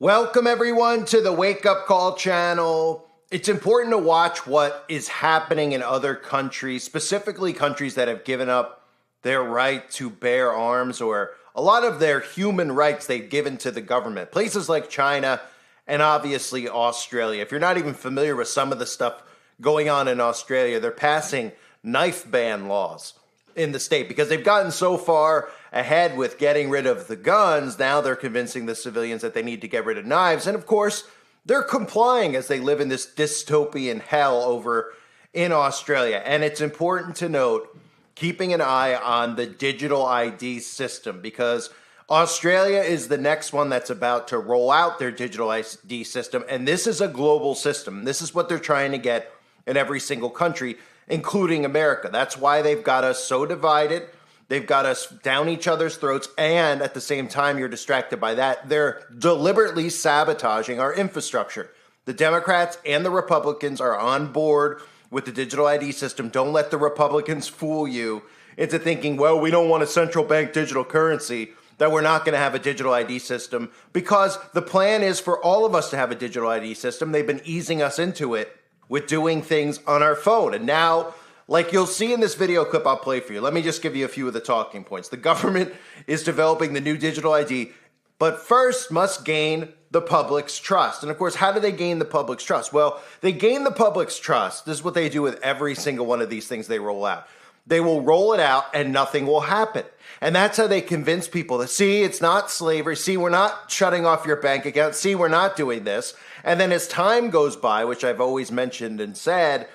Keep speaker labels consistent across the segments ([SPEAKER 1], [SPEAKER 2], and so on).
[SPEAKER 1] Welcome everyone to the Wake Up Call channel. It's important to watch what is happening in other countries, specifically countries that have given up their right to bear arms or a lot of their human rights they've given to the government. Places like China and obviously Australia. If you're not even familiar with some of the stuff going on in Australia, they're passing knife ban laws in the state because they've gotten so far ahead with getting rid of the guns. Now they're convincing the civilians that they need to get rid of knives. And of course, they're complying as they live in this dystopian hell over in Australia. And it's important to note, keeping an eye on the digital ID system, because Australia is the next one that's about to roll out their digital ID system. And this is a global system. This is what they're trying to get in every single country, including America. That's why they've got us so divided. They've got us down each other's throats. And at the same time, you're distracted by that. They're deliberately sabotaging our infrastructure. The Democrats and the Republicans are on board with the digital ID system. Don't let the Republicans fool you into thinking, well, we don't want a central bank digital currency, that we're not going to have a digital ID system, because the plan is for all of us to have a digital ID system. They've been easing us into it with doing things on our phone. And now, like you'll see in this video clip I'll play for you, let me just give you a few of the talking points. The government is developing the new digital ID, but first must gain the public's trust. And of course, how do they gain the public's trust? Well, they gain the public's trust. This is what they do with every single one of these things they roll out. They will roll it out and nothing will happen. And that's how they convince people that, see, it's not slavery. See, we're not shutting off your bank account. See, we're not doing this. And then as time goes by, which I've always mentioned and said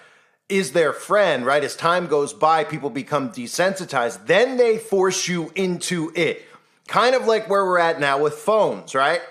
[SPEAKER 1] is their friend, right? As time goes by, people become desensitized. Then they force you into it. Kind of like where we're at now with phones, right?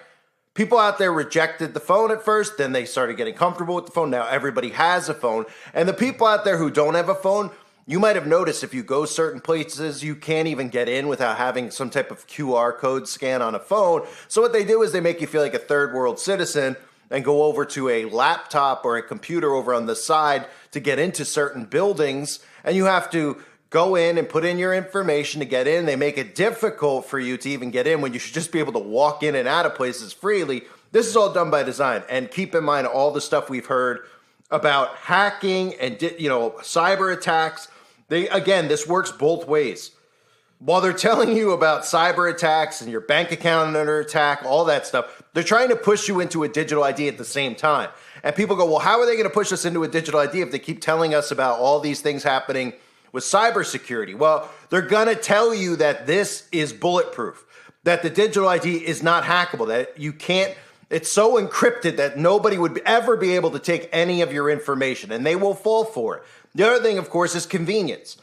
[SPEAKER 1] People out there rejected the phone at first, then they started getting comfortable with the phone. Now everybody has a phone. And the people out there who don't have a phone, you might have noticed if you go certain places, you can't even get in without having some type of QR code scan on a phone. So what they do is they make you feel like a third world citizen and go over to a laptop or a computer over on the side to get into certain buildings. And you have to go in and put in your information to get in. They make it difficult for you to even get in when you should just be able to walk in and out of places freely. This is all done by design. And keep in mind all the stuff we've heard about hacking and cyber attacks. This works both ways. While they're telling you about cyber attacks and your bank account under attack, all that stuff, they're trying to push you into a digital ID at the same time. And people go, well, how are they going to push us into a digital ID if they keep telling us about all these things happening with cybersecurity? Well, they're going to tell you that this is bulletproof, that the digital ID is not hackable, that you can't, it's so encrypted that nobody would ever be able to take any of your information, and they will fall for it. The other thing, of course, is convenience.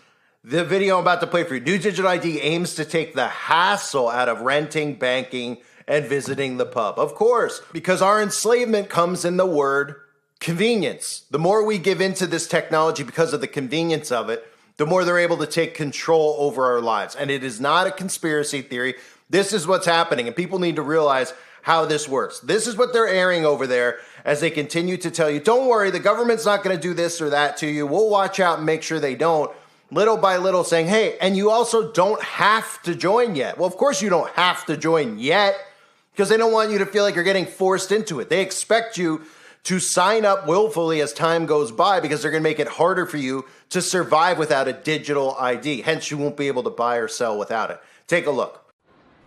[SPEAKER 1] The video I'm about to play for you, new digital ID aims to take the hassle out of renting, banking, and visiting the pub. Of course, because our enslavement comes in the word convenience. The more we give into this technology because of the convenience of it, the more they're able to take control over our lives. And it is not a conspiracy theory. This is what's happening, and people need to realize how this works. This is what they're airing over there as they continue to tell you, don't worry, the government's not going to do this or that to you. We'll watch out and make sure they don't. Little by little saying, hey, and you also don't have to join yet. Well, of course you don't have to join yet because they don't want you to feel like you're getting forced into it. They expect you to sign up willfully as time goes by because they're going to make it harder for you to survive without a digital ID. Hence, you won't be able to buy or sell without it. Take a look.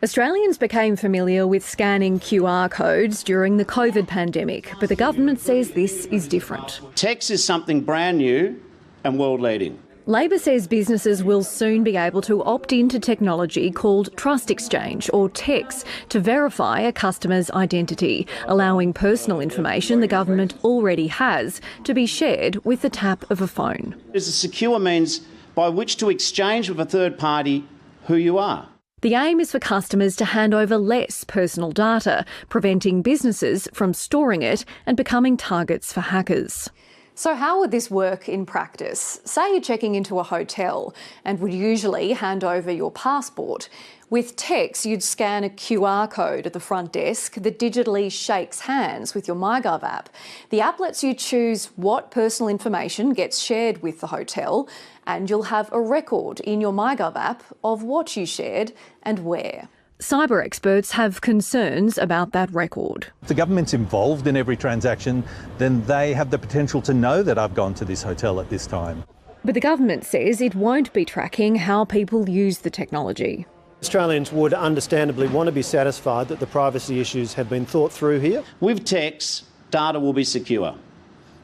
[SPEAKER 2] Australians became familiar with scanning QR codes during the COVID pandemic, but the government says this is different.
[SPEAKER 3] Text is something brand new and world-leading.
[SPEAKER 2] Labor says businesses will soon be able to opt into technology called Trust Exchange, or TEX, to verify a customer's identity, allowing personal information the government already has to be shared with the tap of a phone.
[SPEAKER 3] It's a secure means by which to exchange with a third party who you are.
[SPEAKER 2] The aim is for customers to hand over less personal data, preventing businesses from storing it and becoming targets for hackers.
[SPEAKER 4] So how would this work in practice? Say you're checking into a hotel and would usually hand over your passport. With TEX, you'd scan a QR code at the front desk that digitally shakes hands with your MyGov app. The app lets you choose what personal information gets shared with the hotel, and you'll have a record in your MyGov app of what you shared and where.
[SPEAKER 2] Cyber experts have concerns about that record.
[SPEAKER 5] If the government's involved in every transaction, then they have the potential to know that I've gone to this hotel at this time.
[SPEAKER 2] But the government says it won't be tracking how people use the technology.
[SPEAKER 6] Australians would understandably want to be satisfied that the privacy issues have been thought through here.
[SPEAKER 3] With text, data will be secure.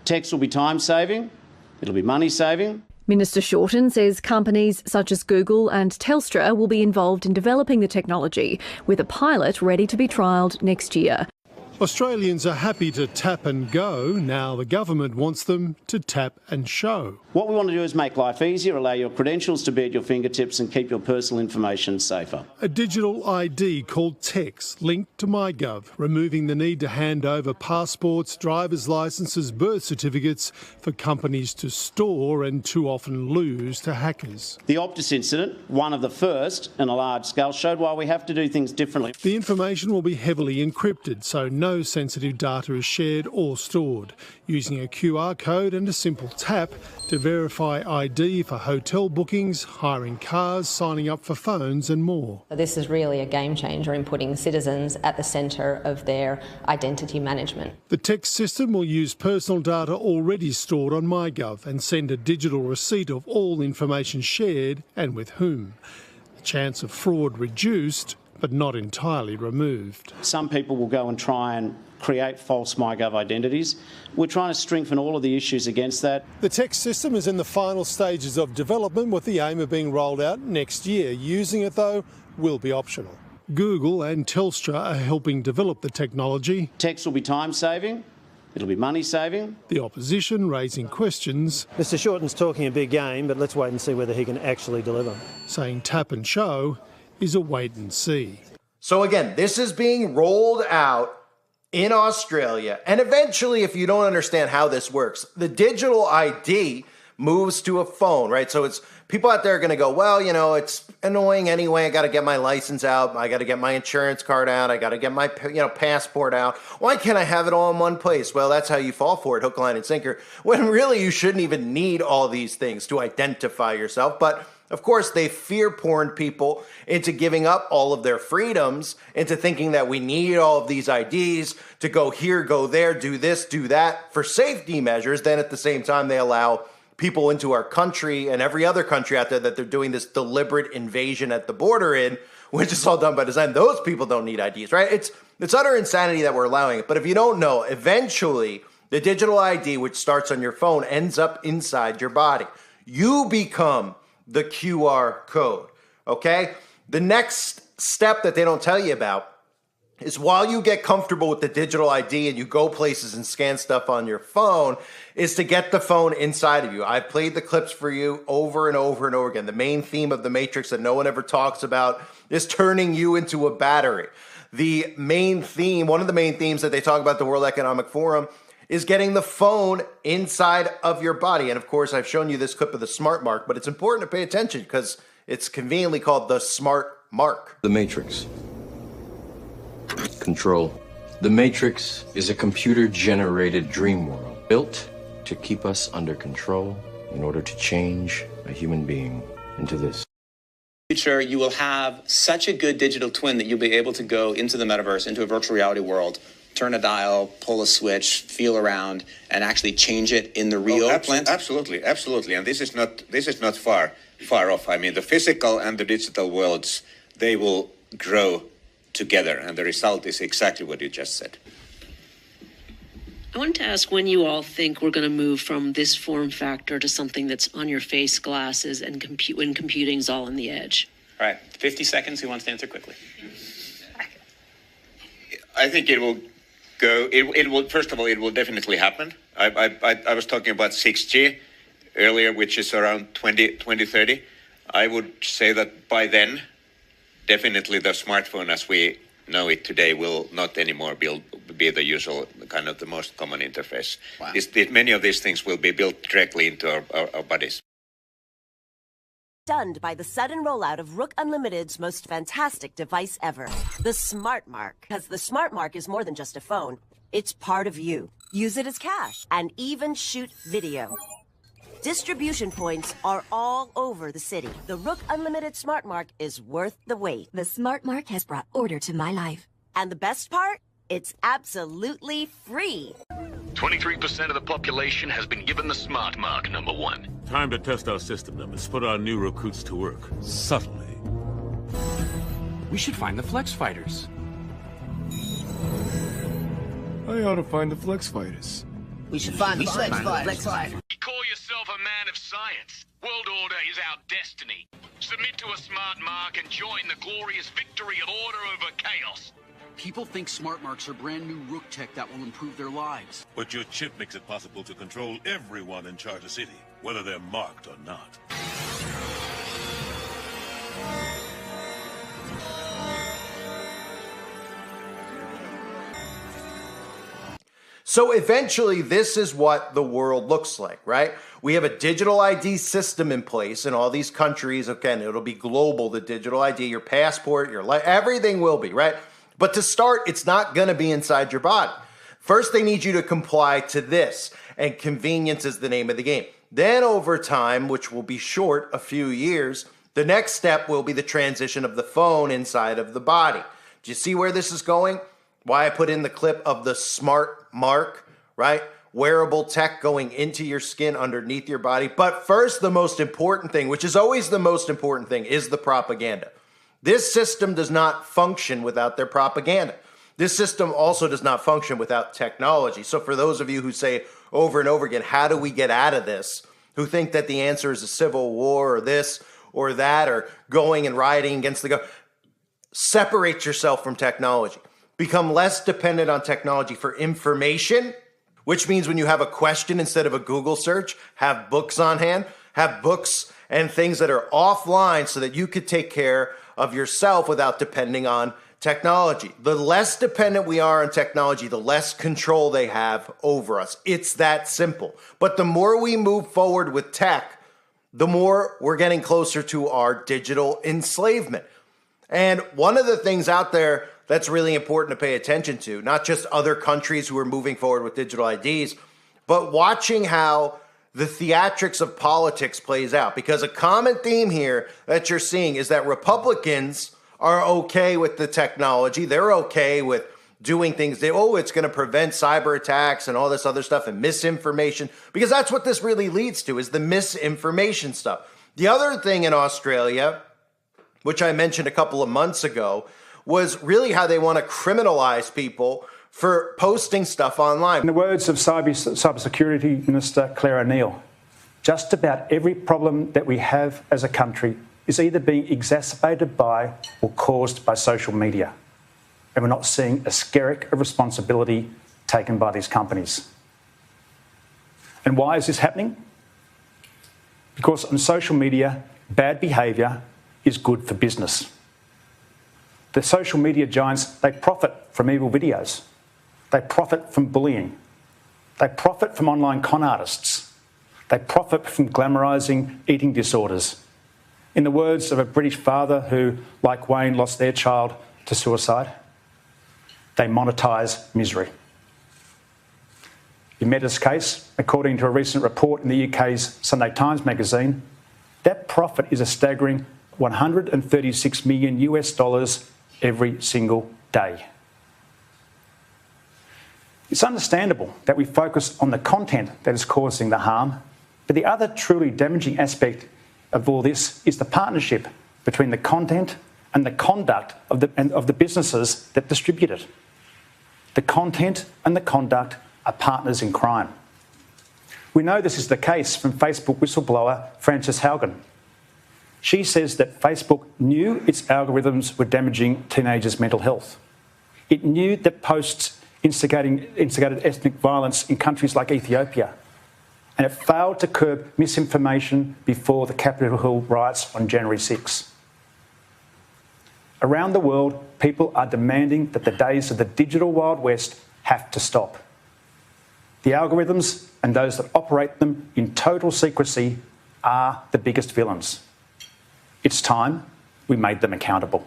[SPEAKER 3] Text will be time-saving, it'll be money-saving.
[SPEAKER 2] Minister Shorten says companies such as Google and Telstra will be involved in developing the technology, with a pilot ready to be trialled next year.
[SPEAKER 7] Australians are happy to tap and go. Now the government wants them to tap and show.
[SPEAKER 3] What we want to do is make life easier, allow your credentials to be at your fingertips and keep your personal information safer.
[SPEAKER 7] A digital ID called TEX linked to MyGov, removing the need to hand over passports, driver's licences, birth certificates for companies to store and too often lose to hackers.
[SPEAKER 3] The Optus incident, one of the first in a large scale, showed why we have to do things differently.
[SPEAKER 7] The information will be heavily encrypted, so no sensitive data is shared or stored, using a QR code and a simple tap to verify ID for hotel bookings, hiring cars, signing up for phones and more.
[SPEAKER 8] This is really a game changer in putting citizens at the centre of their identity management.
[SPEAKER 7] The TEX system will use personal data already stored on MyGov and send a digital receipt of all information shared and with whom. The chance of fraud reduced, but not entirely removed.
[SPEAKER 3] Some people will go and try and create false MyGov identities. We're trying to strengthen all of the issues against that.
[SPEAKER 7] The TEX system is in the final stages of development with the aim of being rolled out next year. Using it, though, will be optional. Google and Telstra are helping develop the technology.
[SPEAKER 3] Text will be time-saving, it'll be money-saving.
[SPEAKER 7] The opposition raising questions.
[SPEAKER 6] Mr Shorten's talking a big game, but let's wait and see whether he can actually deliver.
[SPEAKER 7] Saying tap and show is a wait and see.
[SPEAKER 1] So again, this is being rolled out in Australia. And eventually, if you don't understand how this works, the digital ID moves to a phone, right? So it's people out there are going to go, well, you know, it's annoying anyway. I got to get my license out. I got to get my insurance card out. I got to get my, passport out. Why can't I have it all in one place? Well, that's how you fall for it, hook, line, and sinker. When really you shouldn't even need all these things to identify yourself. But of course, they fear porn people into giving up all of their freedoms, into thinking that we need all of these IDs to go here, go there, do this, do that for safety measures. Then at the same time, they allow people into our country and every other country out there that they're doing this deliberate invasion at the border in, which is all done by design. Those people don't need IDs, right? It's utter insanity that we're allowing it. But if you don't know, eventually the digital ID, which starts on your phone, ends up inside your body. You become the QR code, okay? The next step that they don't tell you about is while you get comfortable with the digital ID and you go places and scan stuff on your phone, is to get the phone inside of you. I've played the clips for you over and over and over again. The main theme of The Matrix that no one ever talks about is turning you into a battery. The main theme, one of the main themes that they talk about at the World Economic Forum, is getting the phone inside of your body. And of course, I've shown you this clip of the smart mark, but it's important to pay attention because it's conveniently called the smart mark.
[SPEAKER 9] The Matrix. Control. The Matrix is a computer-generated dream world built to keep us under control in order to change a human being into this.
[SPEAKER 10] Future, you will have such a good digital twin that you'll be able to go into the metaverse, into a virtual reality world, turn a dial, pull a switch, feel around, and actually change it in the real plant?
[SPEAKER 11] Absolutely. And this is not far off. I mean, the physical and the digital worlds, they will grow together, and the result is exactly what you just said.
[SPEAKER 12] I wanted to ask when you all think we're going to move from this form factor to something that's on your face, glasses, and when computing's all on the edge.
[SPEAKER 10] All right, 50 seconds. Who wants to answer quickly?
[SPEAKER 11] I think it will go. It will. First of all, it will definitely happen. I was talking about 6G earlier, which is around 2030. I would say that by then, definitely the smartphone as we know it today will not anymore be the usual kind of the most common interface. Wow. Many of these things will be built directly into our bodies.
[SPEAKER 13] Stunned by the sudden rollout of Rook Unlimited's most fantastic device ever, the Smart Mark. Because the Smart Mark is more than just a phone. It's part of you. Use it as cash and even shoot video. Distribution points are all over the city. The Rook Unlimited Smart Mark is worth the wait.
[SPEAKER 14] The Smart Mark has brought order to my life.
[SPEAKER 13] And the best part? It's absolutely free.
[SPEAKER 15] 23% of the population has been given the Smart Mark, number one.
[SPEAKER 16] Time to test our system numbers. Put our new recruits to work. Subtly.
[SPEAKER 17] We should find the Flex Fighters.
[SPEAKER 16] I ought to find the Flex Fighters.
[SPEAKER 17] We should find the Flex Fighters.
[SPEAKER 15] You call yourself a man of science. World order is our destiny. Submit to a Smart Mark and join the glorious victory of order over chaos.
[SPEAKER 17] People think Smart Marks are brand new Rook tech that will improve their lives.
[SPEAKER 16] But your chip makes it possible to control everyone in Charter City, whether they're marked or not.
[SPEAKER 1] So eventually, this is what the world looks like, right? We have a digital ID system in place in all these countries. Again, it'll be global, the digital ID, your passport, your life, everything will be, right? But to start, it's not going to be inside your body. First, they need you to comply to this, and convenience is the name of the game. Then over time, which will be short, a few years, the next step will be the transition of the phone inside of the body. Do you see where this is going? Why I put in the clip of the Smart Mark, right? Wearable tech going into your skin underneath your body. But first, the most important thing, which is always the most important thing, is the propaganda. This system does not function without their propaganda. This system also does not function without technology. So for those of you who say over and over again, how do we get out of this? Who think that the answer is a civil war or this or that or going and rioting against the government, separate yourself from technology. Become less dependent on technology for information, which means when you have a question, instead of a Google search, have books on hand, have books and things that are offline so that you could take care of yourself without depending on technology. The less dependent we are on technology, the less control they have over us. It's that simple. But the more we move forward with tech, the more we're getting closer to our digital enslavement. And one of the things out there that's really important to pay attention to, not just other countries who are moving forward with digital IDs, but watching how the theatrics of politics plays out. Because a common theme here that you're seeing is that Republicans are okay with the technology. They're okay with doing things. It's going to prevent cyber attacks and all this other stuff and misinformation, because that's what this really leads to, is the misinformation stuff. The other thing in Australia, which I mentioned a couple of months ago, was really how they want to criminalize people for posting stuff online.
[SPEAKER 18] In the words of Cybersecurity Minister Claire O'Neil, just about every problem that we have as a country is either being exacerbated by or caused by social media. And we're not seeing a skerrick of responsibility taken by these companies. And why is this happening? Because on social media, bad behaviour is good for business. The social media giants, they profit from evil videos. They profit from bullying. They profit from online con artists. They profit from glamorising eating disorders. In the words of a British father who, like Wayne, lost their child to suicide, they monetise misery. In Meta's case, according to a recent report in the UK's Sunday Times magazine, that profit is a staggering $136 million every single day. It's understandable that we focus on the content that is causing the harm, but the other truly damaging aspect of all this is the partnership between the content and the conduct of the businesses that distribute it. The content and the conduct are partners in crime. We know this is the case from Facebook whistleblower Frances Haugen. She says that Facebook knew its algorithms were damaging teenagers' mental health. It knew that posts instigated ethnic violence in countries like Ethiopia, and it failed to curb misinformation before the Capitol Hill riots on January 6. Around the world, people are demanding that the days of the digital Wild West have to stop. The algorithms and those that operate them in total secrecy are the biggest villains. It's time we made them accountable.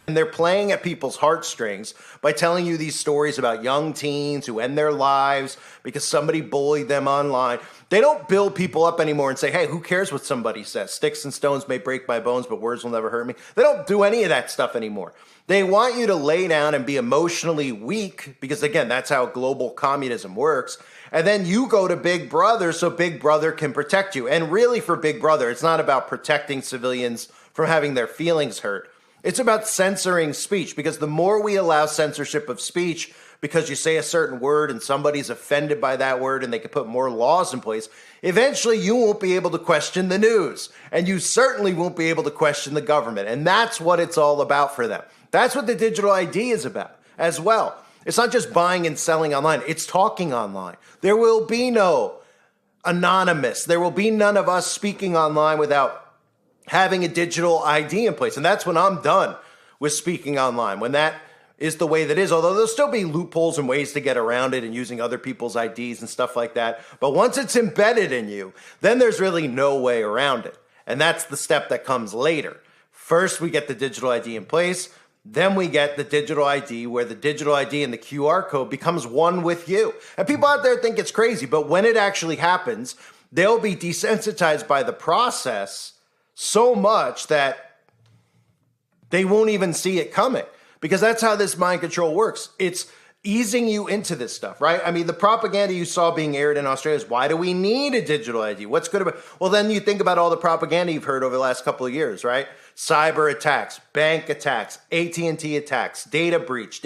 [SPEAKER 1] And they're playing at people's heartstrings by telling you these stories about young teens who end their lives because somebody bullied them online. They don't build people up anymore and say, hey, who cares what somebody says? Sticks and stones may break my bones, but words will never hurt me. They don't do any of that stuff anymore. They want you to lay down and be emotionally weak because, again, that's how global communism works. And then you go to Big Brother so Big Brother can protect you. And really for Big Brother, it's not about protecting civilians from having their feelings hurt. It's about censoring speech, because the more we allow censorship of speech because you say a certain word and somebody's offended by that word and they can put more laws in place, eventually you won't be able to question the news, and you certainly won't be able to question the government. And that's what it's all about for them. That's what the digital ID is about as well. It's not just buying and selling online. It's talking online. There will be no anonymous. There will be none of us speaking online without having a digital ID in place. And that's when I'm done with speaking online, when that is the way that is, although there'll still be loopholes and ways to get around it and using other people's IDs and stuff like that. But once it's embedded in you, then there's really no way around it. And that's the step that comes later. First, we get the digital ID in place. Then we get the digital ID, where the digital ID and the QR code becomes one with you. And people out there think it's crazy, but when it actually happens, they'll be desensitized by the process so much that they won't even see it coming, because that's how this mind control works. It's easing you into this stuff, right? I mean, the propaganda you saw being aired in Australia is, why do we need a digital ID? What's good about it? Well, then you think about all the propaganda you've heard over the last couple of years, right? Cyber attacks, bank attacks, AT&T attacks, data breach,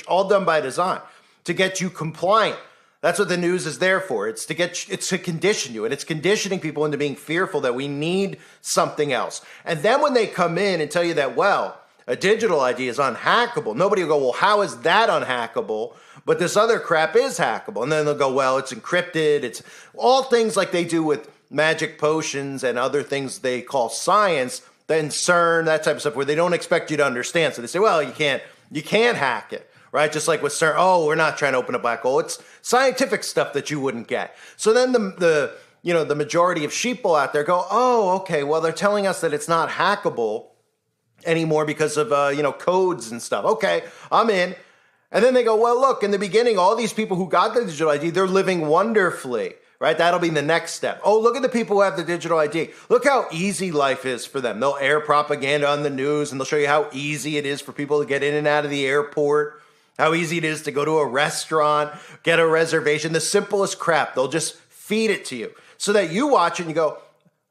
[SPEAKER 1] all done by design to get you compliant. That's what the news is there for. It's to condition you, and it's conditioning people into being fearful that we need something else. And then when they come in and tell you that, well, a digital ID is unhackable, nobody will go, well, how is that unhackable? But this other crap is hackable. And then they'll go, well, it's encrypted. It's all things like they do with magic potions and other things they call science, then CERN, that type of stuff, where they don't expect you to understand. So they say, well, you can't hack it. Right? Just like with CERN, oh, we're not trying to open a black hole. It's scientific stuff that you wouldn't get. So then the majority of sheeple out there go, oh, okay, well, they're telling us that it's not hackable anymore because of, codes and stuff. Okay, I'm in. And then they go, well, look, in the beginning, all these people who got the digital ID, they're living wonderfully, right? That'll be the next step. Oh, look at the people who have the digital ID. Look how easy life is for them. They'll air propaganda on the news, and they'll show you how easy it is for people to get in and out of the airport, how easy it is to go to a restaurant, get a reservation, the simplest crap. They'll just feed it to you so that you watch it and you go,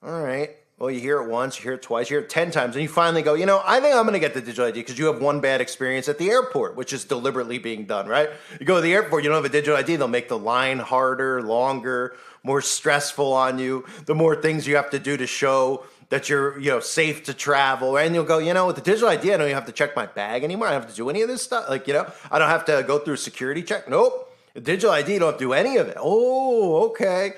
[SPEAKER 1] all right, well, you hear it once, you hear it twice, you hear it 10 times, and you finally go, I think I'm going to get the digital ID, because you have one bad experience at the airport, which is deliberately being done, right? You go to the airport, you don't have a digital ID, they'll make the line harder, longer, more stressful on you, the more things you have to do to show that you're, safe to travel. And you'll go, with the digital ID, I don't even have to check my bag anymore. I don't have to do any of this stuff. I don't have to go through a security check. Nope. The digital ID, you don't have to do any of it. Oh, okay.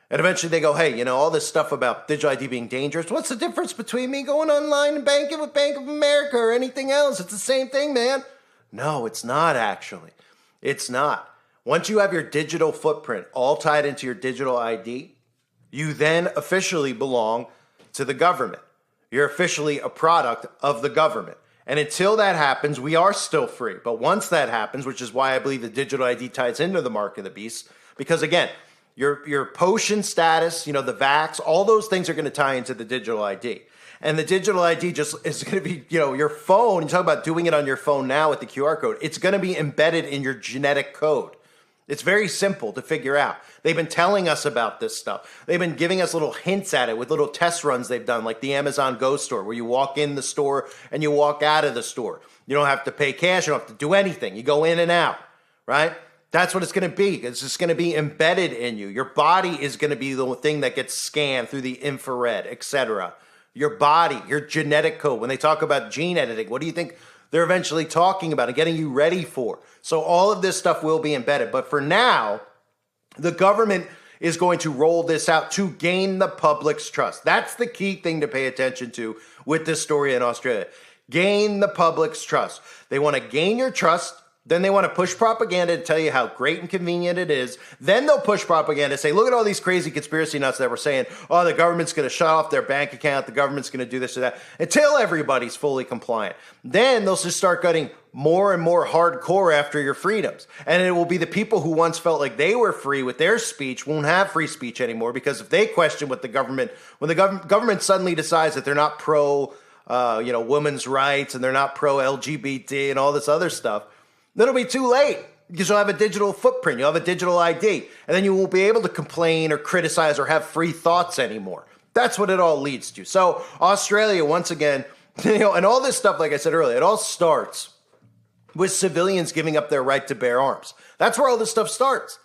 [SPEAKER 1] And eventually they go, hey, all this stuff about digital ID being dangerous. What's the difference between me going online and banking with Bank of America or anything else? It's the same thing, man. No, it's not actually. It's not. Once you have your digital footprint all tied into your digital ID, you then officially belong to the government. You're officially a product of the government. And until that happens, we are still free. But once that happens, which is why I believe the digital ID ties into the mark of the beast, because again, your potion status, the vax, all those things are going to tie into the digital ID. And the digital ID just is going to be, your phone. You talk about doing it on your phone now with the QR code. It's going to be embedded in your genetic code. It's very simple to figure out. They've been telling us about this stuff. They've been giving us little hints at it with little test runs they've done, like the Amazon Go store, where you walk in the store and you walk out of the store. You don't have to pay cash. You don't have to do anything. You go in and out, right? That's what it's going to be. It's just going to be embedded in you. Your body is going to be the thing that gets scanned through the infrared, etc. Your body, your genetic code. When they talk about gene editing, what do you think they're eventually talking about and getting you ready for? So all of this stuff will be embedded. But for now, the government is going to roll this out to gain the public's trust. That's the key thing to pay attention to with this story in Australia. Gain the public's trust. They want to gain your trust Then they want to push propaganda to tell you how great and convenient it is. Then they'll push propaganda, say, look at all these crazy conspiracy nuts that were saying, oh, the government's going to shut off their bank account, the government's going to do this or that, until everybody's fully compliant. Then they'll just start getting more and more hardcore after your freedoms. And it will be the people who once felt like they were free with their speech won't have free speech anymore, because if they question what the government, when the government suddenly decides that they're not pro, women's rights and they're not pro LGBT and all this other stuff, then it'll be too late, because you'll have a digital footprint, you'll have a digital ID, and then you won't be able to complain or criticize or have free thoughts anymore. That's what it all leads to. So Australia, once again, and all this stuff, like I said earlier, it all starts with civilians giving up their right to bear arms. That's where all this stuff starts.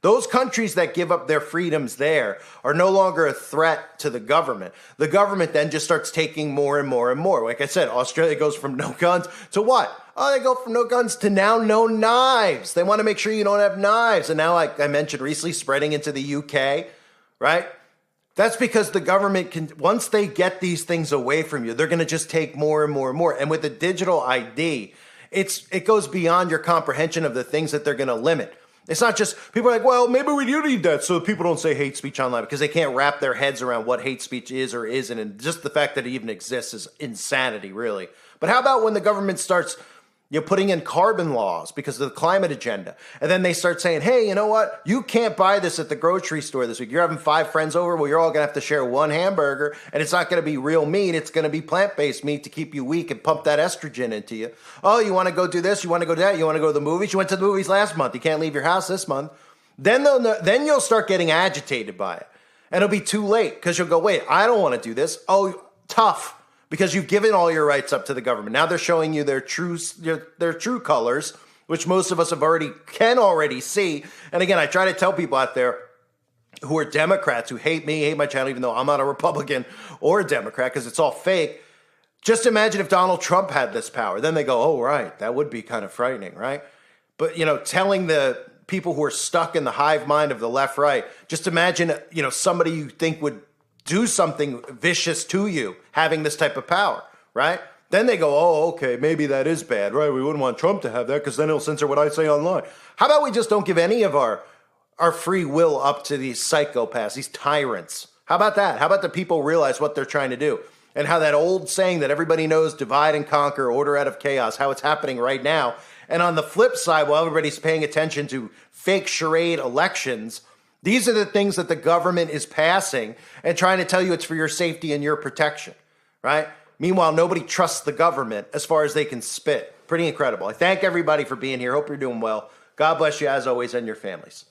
[SPEAKER 1] Those countries that give up their freedoms there are no longer a threat to the government. The government then just starts taking more and more and more. Like I said, Australia goes from no guns to what? Oh, they go from no guns to now no knives. They want to make sure you don't have knives. And now, like I mentioned recently, spreading into the UK, right? That's because the government can, once they get these things away from you, they're going to just take more and more and more. And with the digital ID, it goes beyond your comprehension of the things that they're going to limit. It's not just, people are like, well, maybe we do need that so people don't say hate speech online, because they can't wrap their heads around what hate speech is or isn't. And just the fact that it even exists is insanity, really. But how about when the government starts putting in carbon laws because of the climate agenda, and then they start saying, hey, you know what? You can't buy this at the grocery store this week. You're having 5 friends over. Well, you're all going to have to share one hamburger, and it's not going to be real meat. It's going to be plant-based meat to keep you weak and pump that estrogen into you. Oh, you want to go do this? You want to go do that? You want to go to the movies? You went to the movies last month. You can't leave your house this month. Then you'll start getting agitated by it, and it'll be too late, because you'll go, wait, I don't want to do this. Oh, tough. Because you've given all your rights up to the government. Now they're showing you their true colors, which most of us can already see. And again, I try to tell people out there who are Democrats, who hate me, hate my channel, even though I'm not a Republican or a Democrat, because it's all fake. Just imagine if Donald Trump had this power. Then they go, oh, right, that would be kind of frightening, right? But, telling the people who are stuck in the hive mind of the left, right, just imagine, somebody you think would do something vicious to you having this type of power, right? Then they go, oh, okay, maybe that is bad, right? We wouldn't want Trump to have that, because then he'll censor what I say online. How about we just don't give any of our free will up to these psychopaths, these tyrants? How about that? How about the people realize what they're trying to do? And how that old saying that everybody knows, divide and conquer, order out of chaos, how it's happening right now. And on the flip side, while everybody's paying attention to fake charade elections, these are the things that the government is passing and trying to tell you it's for your safety and your protection, right? Meanwhile, nobody trusts the government as far as they can spit. Pretty incredible. I thank everybody for being here. Hope you're doing well. God bless you as always and your families.